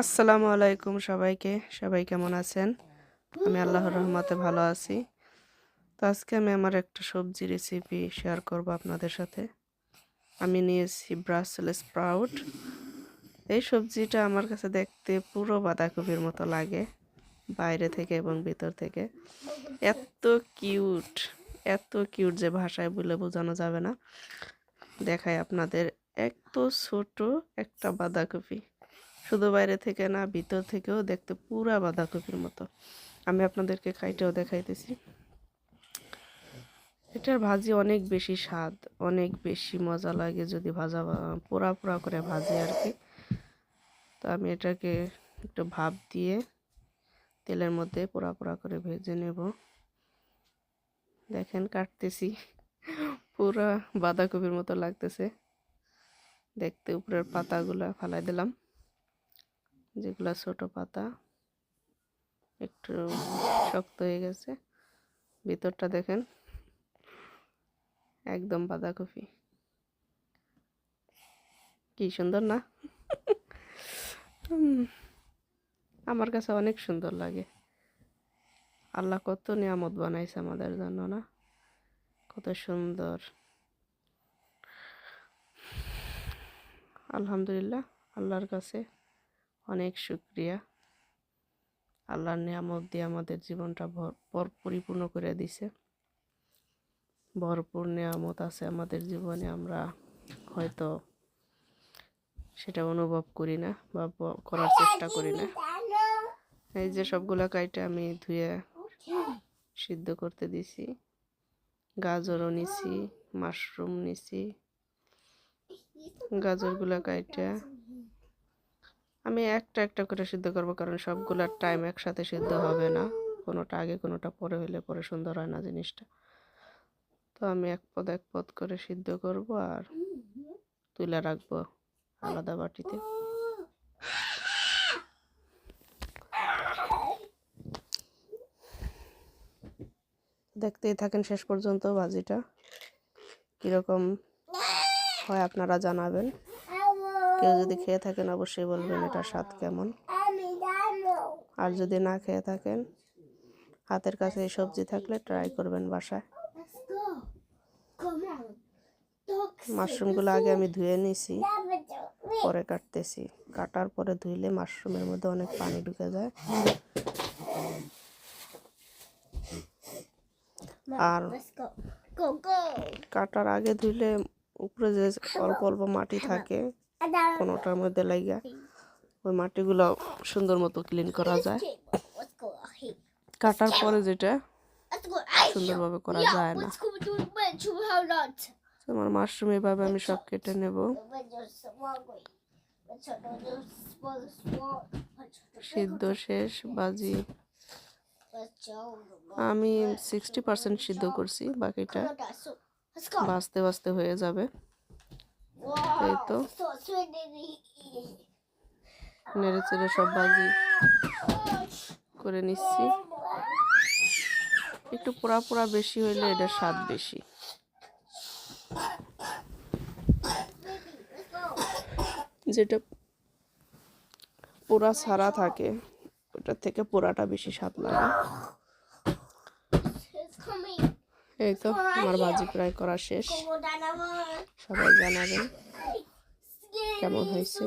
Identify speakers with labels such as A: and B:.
A: আসসালামু আলাইকুম সবাইকে। সবাই কেমন আছেন? আমি আল্লাহর রহমতে ভালো আছি। তো আজকে আমি আমার একটা সবজি রেসিপি শেয়ার করব আপনাদের সাথে। আমি নিয়েছি ব্রাসেল স্প্রাউট। এই সবজিটা আমার কাছে দেখতে পুরো বাঁধাকপির মতো লাগে, বাইরে থেকে এবং ভিতর থেকে। এত কিউট, এত কিউট যে ভাষায় বলে বোঝানো যাবে না। দেখাই আপনাদের, এত ছোট একটা বাঁধাকপি, শুধু বাইরে থেকে না ভিতর থেকেও দেখতে পুরা বাঁধাকপির মতো। আমি আপনাদেরকে কাইটেও দেখাইতেছি। এটার ভাজি অনেক বেশি স্বাদ, অনেক বেশি মজা লাগে যদি পোড়া পোড়া করে ভাজি আর কি। তো আমি এটাকে একটু ভাপ দিয়ে তেলের মধ্যে পোড়া পোড়া করে ভেজে নেব। দেখেন কাটতেছি, পুরা বাঁধাকপির মতো লাগতেছে দেখতে। উপরের পাতাগুলা ফালাই দিলাম, যেগুলা ছোট পাতা একটু শক্ত হয়ে গেছে। ভিতরটা দেখেন একদম বাঁধাকপি, কি সুন্দর না? আমার কাছে অনেক সুন্দর লাগে। আল্লাহ কত নিয়ামত বানাইছে আমাদের জন্য, না? কত সুন্দর। আলহামদুলিল্লাহ, আল্লাহর কাছে অনেক শুকরিয়া। আল্লাহর নিয়ামত দিয়ে আমাদের জীবনটা পরিপূর্ণ করে দিছে। ভরপুর নিয়ামত আছে আমাদের জীবনে, আমরা হয়তো সেটা অনুভব করি না বা করার চেষ্টা করি না। এই যে সবগুলা কাইটে আমি ধুয়ে সিদ্ধ করতে দিছি। গাজরও নিছি, মাশরুম নিছি। গাজরগুলা কাইটে আমি একটা একটা করে সিদ্ধ করব, কারণ সবগুলার টাইম একসাথে সিদ্ধ হবে না। কোনোটা আগে কোনোটা পরে হইলে পরে সুন্দর হয় না জিনিসটা। তো আমি এক পদ করে সিদ্ধ করব আর তুলে রাখবো আলাদা বাটিতে। দেখতেই থাকেন শেষ পর্যন্ত ভাজিটা কীরকম হয় আপনারা জানাবেন। কেউ যদি খেয়ে থাকেন অবশ্যই বলবেন এটা স্বাদ কেমন। আর যদি না খেয়ে থাকেন, হাতের কাছে এই সবজি থাকলে ট্রাই করবেন বাসায়। মাশরুমগুলো আগে আমি ধুয়ে নিছি, পরে কাটতেছি। কাটার পরে ধুইলে মাশরুমের মধ্যে অনেক পানি ঢুকে যায়, আর কাটার আগে ধুইলে উপরে যে অল্প অল্প মাটি থাকে কোনোটার মধ্যে লাগা, ওই মাটিগুলো সুন্দর মতো ক্লিন করা যায়। কাটার পরে যেটা সুন্দরভাবে করা যায় না। আমার মাশরুম এভাবে আমি সব কেটে নেব। সিদ্ধ শেষ, বাজি আমি 60% সিদ্ধ করছি, বাকিটা বাঁচতে বাঁচতে হয়ে যাবে। এই তো নেড়ে চেড়ে সব বাজি করে নিচ্ছি। একটু পোড়া পোড়া বেশি হইলে এটা স্বাদ বেশি। যেটা পোড়া ছাড়া থাকে ওটার থেকে পোড়াটা বেশি স্বাদ লাগে। এই তো আমার ভাজি প্রায় করা শেষ। সবাই জানাবেন কেমন হয়েছে।